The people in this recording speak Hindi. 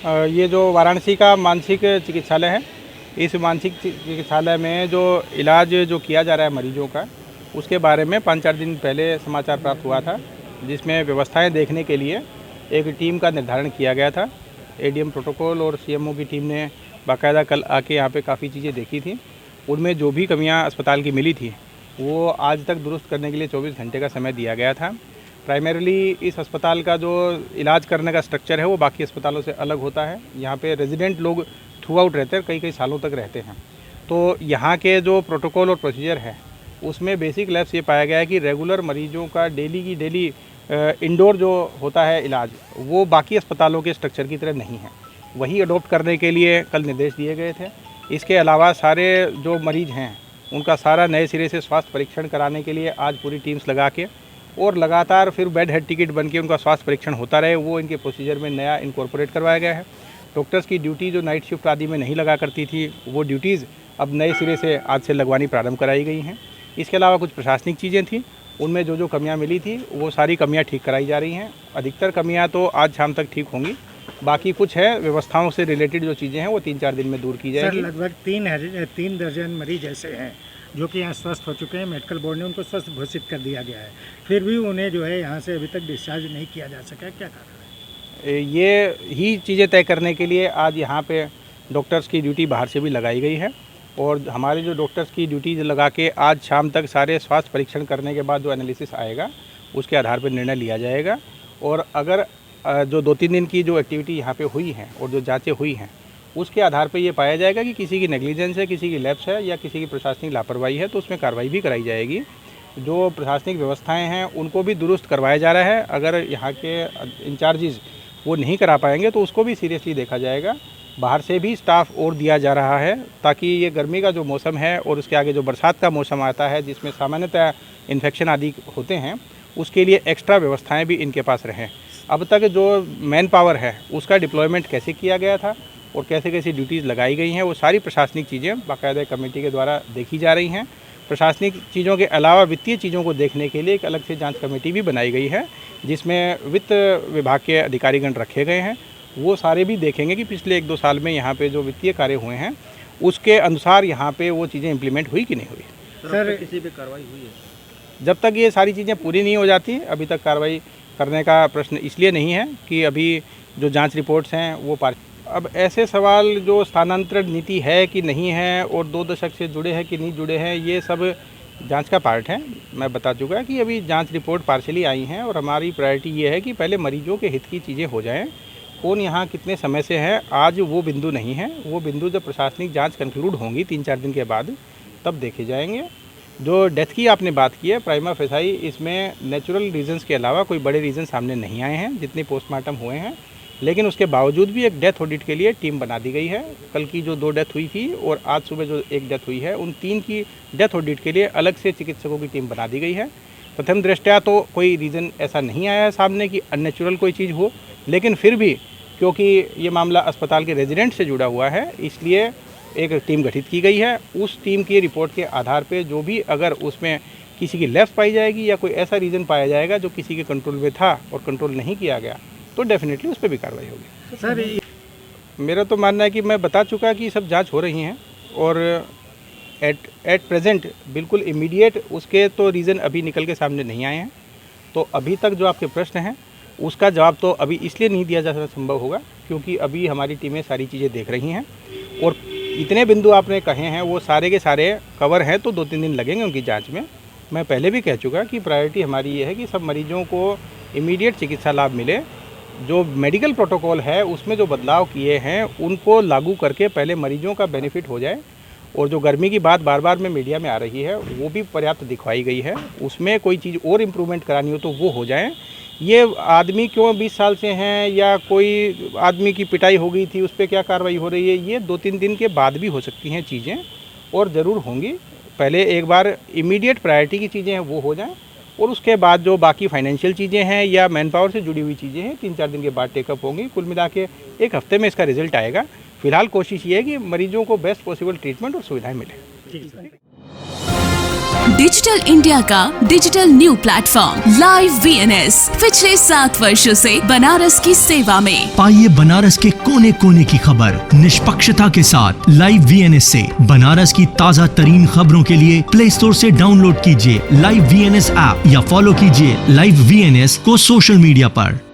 ये जो वाराणसी का मानसिक चिकित्सालय है, इस मानसिक चिकित्सालय में जो इलाज जो किया जा रहा है मरीजों का, उसके बारे में 5-4 दिन पहले समाचार प्राप्त हुआ था, जिसमें व्यवस्थाएं देखने के लिए एक टीम का निर्धारण किया गया था। एडीएम प्रोटोकॉल और सीएमओ की टीम ने बाकायदा कल आके यहाँ पे काफ़ी चीज़ें देखी थी। उनमें जो भी कमियाँ अस्पताल की मिली थी वो आज तक दुरुस्त करने के लिए 24 घंटे का समय दिया गया था। प्राइमरीली इस अस्पताल का जो इलाज करने का स्ट्रक्चर है वो बाकी अस्पतालों से अलग होता है। यहाँ पे रेजिडेंट लोग थ्रू आउट रहते हैं, कई सालों तक रहते हैं। तो यहाँ के जो प्रोटोकॉल और प्रोसीजर है उसमें बेसिक लैब्स ये पाया गया है कि रेगुलर मरीजों का डेली की डेली इंडोर जो होता है इलाज, वो बाकी अस्पतालों के स्ट्रक्चर की तरह नहीं है। वही अडॉप्ट करने के लिए कल निर्देश दिए गए थे। इसके अलावा सारे जो मरीज हैं उनका सारा नए सिरे से स्वास्थ्य परीक्षण कराने के लिए आज पूरी टीम्स लगा के और लगातार फिर बेड हेड टिकट बन के उनका स्वास्थ्य परीक्षण होता रहे, वो इनके प्रोसीजर में नया इनकॉर्पोरेट करवाया गया है। डॉक्टर्स की ड्यूटी जो नाइट शिफ्ट आदि में नहीं लगा करती थी, वो ड्यूटीज़ अब नए सिरे से आज से लगवानी प्रारंभ कराई गई हैं। इसके अलावा कुछ प्रशासनिक चीज़ें थी, उनमें जो कमियां मिली थी वो सारी कमियां ठीक कराई जा रही हैं। अधिकतर कमियां तो आज शाम तक ठीक होंगी, बाकी कुछ है व्यवस्थाओं से रिलेटेड जो चीज़ें हैं वो 3-4 दिन में दूर की जाएगी। सर, लगभग 3 दर्जन मरीज ऐसे हैं जो कि यहाँ स्वस्थ हो चुके हैं। मेडिकल बोर्ड ने उनको स्वस्थ घोषित कर दिया गया है, फिर भी उन्हें जो है यहाँ से अभी तक डिस्चार्ज नहीं किया जा सका, क्या कारण है? ये ही चीज़ें तय करने के लिए आज यहाँ पे डॉक्टर्स की ड्यूटी बाहर से भी लगाई गई है और हमारे जो डॉक्टर्स की ड्यूटी लगा के आज शाम तक सारे स्वास्थ्य परीक्षण करने के बाद जो एनालिसिस आएगा उसके आधार पर निर्णय लिया जाएगा। और अगर जो 2-3 दिन की जो एक्टिविटी यहाँ पे हुई है और जो जांचें हुई हैं उसके आधार पे ये पाया जाएगा कि किसी की नेग्लिजेंस है, किसी की लैप्स है या किसी की प्रशासनिक लापरवाही है, तो उसमें कार्रवाई भी कराई जाएगी। जो प्रशासनिक व्यवस्थाएं हैं उनको भी दुरुस्त करवाया जा रहा है। अगर यहाँ के इंचार्जेस वो नहीं करा पाएंगे तो उसको भी सीरियसली देखा जाएगा। बाहर से भी स्टाफ और दिया जा रहा है ताकि ये गर्मी का जो मौसम है और उसके आगे जो बरसात का मौसम आता है जिसमें सामान्यतः इन्फेक्शन आदि होते हैं, उसके लिए एक्स्ट्रा व्यवस्थाएं भी इनके पास रहें। अब तक जो मैन पावर है उसका डिप्लॉयमेंट कैसे किया गया था और कैसे कैसी ड्यूटीज़ लगाई गई हैं, वो सारी प्रशासनिक चीज़ें बाकायदा कमेटी के द्वारा देखी जा रही हैं। प्रशासनिक चीज़ों के अलावा वित्तीय चीज़ों को देखने के लिए एक अलग से जांच कमेटी भी बनाई गई है, जिसमें वित्त विभाग के अधिकारीगण रखे गए हैं। वो सारे भी देखेंगे कि पिछले 1-2 साल में यहाँ पे जो वित्तीय कार्य हुए हैं उसके अनुसार यहाँ पे वो चीज़ें इम्प्लीमेंट हुई कि नहीं हुई। सर, किसी पे कार्रवाई हुई है? जब तक ये सारी चीज़ें पूरी नहीं हो जाती अभी तक कार्रवाई करने का प्रश्न इसलिए नहीं है कि अभी जो जांच रिपोर्ट्स हैं वो अब ऐसे सवाल जो स्थानांतरण नीति है कि नहीं है और 2 दशक से जुड़े हैं कि नहीं जुड़े हैं, ये सब जांच का पार्ट है। मैं बता चुका कि अभी जांच रिपोर्ट पार्शली आई हैं और हमारी प्रायोरिटी ये है कि पहले मरीजों के हित की चीज़ें हो जाएं। कौन यहाँ कितने समय से है आज वो बिंदु नहीं है, वो बिंदु जब प्रशासनिक जाँच कंक्लूड होंगी 3-4 दिन के बाद तब देखे जाएंगे। जो डेथ की आपने बात की है प्राइमा फेसाई, इसमें नेचुरल रीजंस के अलावा कोई बड़े रीज़न सामने नहीं आए हैं जितने पोस्टमार्टम हुए हैं, लेकिन उसके बावजूद भी एक डेथ ऑडिट के लिए टीम बना दी गई है। कल की जो 2 डेथ हुई थी और आज सुबह जो 1 डेथ हुई है, उन 3 की डेथ ऑडिट के लिए अलग से चिकित्सकों की टीम बना दी गई है। प्रथम दृष्टया तो कोई रीज़न ऐसा नहीं आया है सामने कि अननेचुरल कोई चीज़ हो, लेकिन फिर भी क्योंकि ये मामला अस्पताल के रेजिडेंट से जुड़ा हुआ है इसलिए एक टीम गठित की गई है। उस टीम की रिपोर्ट के आधार पे जो भी अगर उसमें किसी की लैप्स पाई जाएगी या कोई ऐसा रीज़न पाया जाएगा जो किसी के कंट्रोल में था और कंट्रोल नहीं किया गया तो डेफिनेटली उस पर भी कार्रवाई होगी। सर, मेरा तो मानना है कि मैं बता चुका कि सब जांच हो रही हैं और एट प्रेजेंट बिल्कुल इमीडिएट उसके तो रीज़न अभी निकल के सामने नहीं आए हैं। तो अभी तक जो आपके प्रश्न हैं उसका जवाब तो अभी इसलिए नहीं दिया जा संभव होगा क्योंकि अभी हमारी टीमें सारी चीज़ें देख रही हैं और इतने बिंदु आपने कहे हैं वो सारे के सारे कवर हैं, तो 2-3 दिन लगेंगे उनकी जांच में। मैं पहले भी कह चुका कि प्रायोरिटी हमारी ये है कि सब मरीजों को इमीडिएट चिकित्सा लाभ मिले। जो मेडिकल प्रोटोकॉल है उसमें जो बदलाव किए हैं उनको लागू करके पहले मरीजों का बेनिफिट हो जाए और जो गर्मी की बात बार बार में मीडिया में आ रही है वो भी पर्याप्त दिखवाई गई है, उसमें कोई चीज़ और इम्प्रूवमेंट करानी हो तो वो हो जाए। ये आदमी क्यों 20 साल से हैं या कोई आदमी की पिटाई हो गई थी उस पर क्या कार्रवाई हो रही है, ये 2-3 दिन के बाद भी हो सकती हैं चीज़ें और ज़रूर होंगी। पहले एक बार इमीडिएट प्रायोरिटी की चीज़ें हैं वो हो जाएं और उसके बाद जो बाकी फाइनेंशियल चीज़ें हैं या मैन पावर से जुड़ी हुई चीज़ें हैं 3-4 दिन के बाद टेकअप होंगी। कुल मिला के 1 हफ्ते में इसका रिजल्ट आएगा। फिलहाल कोशिश ये है कि मरीजों को बेस्ट पॉसिबल ट्रीटमेंट और सुविधाएँ मिलें। डिजिटल इंडिया का digital new platform live VNS पिछले 7 वर्षों से बनारस की सेवा में। पाइए बनारस के कोने कोने की खबर निष्पक्षता के साथ। लाइव VNS से बनारस की ताज़ा तरीन खबरों के लिए प्ले स्टोर से डाउनलोड कीजिए लाइव VNS ऐप या फॉलो कीजिए लाइव VNS को सोशल मीडिया पर।